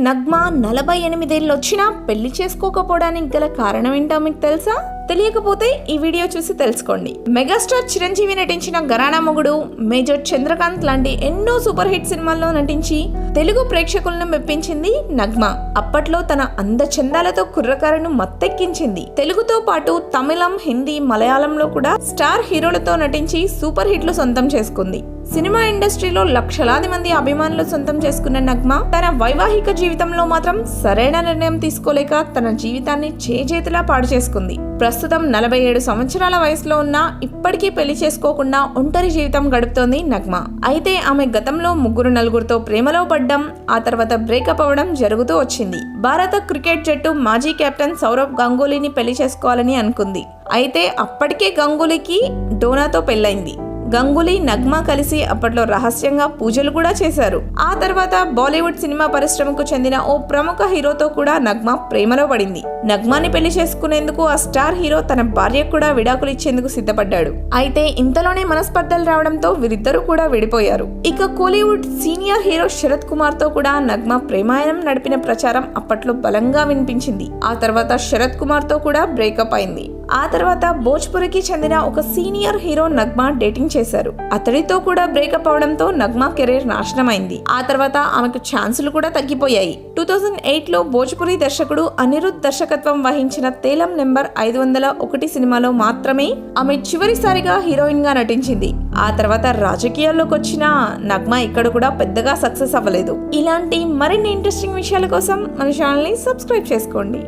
నగ్మా 48 ఏళ్ళు వచ్చినా పెళ్లి చేసుకోకపోవడానికి గల కారణం ఏంటో మీకు తెలుసా? తెలియకపోతే ఈ వీడియో చూసి తెలుసుకోండి. మెగాస్టార్ చిరంజీవి నటించిన ఘరానా మొగుడు, మేజర్ చంద్రకాంత్ లాంటి ఎన్నో సూపర్ హిట్ సినిమాల్లో నటించి తెలుగు ప్రేక్షకులను మెప్పించింది నగ్మా. అప్పట్లో తన అందచందాలతో కుర్రకారును మత్తెక్కించింది. తెలుగుతో పాటు తమిళం, హిందీ, మలయాళంలో కూడా స్టార్ హీరోలతో నటించి సూపర్ హిట్లు సొంతం చేసుకుంది. సినిమా ఇండస్ట్రీలో లక్షలాది మంది అభిమానులు సొంతం చేసుకున్న నగ్మా తన వైవాహిక జీవితంలో మాత్రం సరైన నిర్ణయం తీసుకోలేక తన జీవితాన్ని చేజేతులా పాడు చేసుకుంది. ప్రస్తుతం 47 సంవత్సరాల వయసులో ఉన్న ఇప్పటికీ పెళ్లి చేసుకోకుండా ఒంటరి జీవితం గడుపుతోంది నగ్మా. అయితే ఆమె గతంలో 3-4 ప్రేమలో పడ్డం, ఆ తర్వాత బ్రేకప్ అవ్వడం జరుగుతూ వచ్చింది. భారత క్రికెట్ జట్టు మాజీ కెప్టెన్ సౌరవ్ గంగూలీని పెళ్లి చేసుకోవాలని అనుకుంది. అయితే అప్పటికే గంగూలీకి డోనాతో పెళ్లైంది. గంగూలీ, నగ్మా కలిసి అప్పట్లో రహస్యంగా పూజలు కూడా చేశారు. ఆ తర్వాత బాలీవుడ్ సినిమా పరిశ్రమకు చెందిన ఓ ప్రముఖ హీరోతో కూడా నగ్మా ప్రేమలో పడింది. నగ్మాని పెళ్లి చేసుకునేందుకు ఆ స్టార్ హీరో తన భార్యకు కూడా విడాకులు ఇచ్చేందుకు సిద్ధపడ్డాడు. అయితే ఇంతలోనే మనస్పర్ధలు రావడంతో వీరిద్దరూ కూడా విడిపోయారు. ఇక కోలీవుడ్ సీనియర్ హీరో శరత్ కుమార్ తో కూడా నగ్మా ప్రేమాయణం నడిపిన ప్రచారం అప్పట్లో బలంగా వినిపించింది. ఆ తర్వాత శరత్ కుమార్ తో కూడా బ్రేకప్ అయింది. ఆ తర్వాత భోజ్పురికి చెందిన ఒక సీనియర్ హీరో నగ్మా డేటింగ్ చేశారు. అతడితో కూడా బ్రేకప్ అవడంతో నగ్మా కెరీర్ నాశనమైంది. ఆ తర్వాత ఆమెకు ఛాన్సులు కూడా తగ్గిపోయాయి. 2008లో భోజ్పురి దర్శకుడు అనిరుద్ దర్శకత్వం వహించిన తేలం నెంబర్ 501 సినిమాలో మాత్రమే ఆమె చివరిసారిగా హీరోయిన్ గా నటించింది. ఆ తర్వాత రాజకీయాల్లోకి వచ్చిన నగ్మా ఇక్కడ కూడా పెద్దగా సక్సెస్ అవ్వలేదు. ఇలాంటి మరిన్ని ఇంట్రెస్టింగ్ విషయాల కోసం మన ఛానల్ ని సబ్స్క్రైబ్ చేసుకోండి.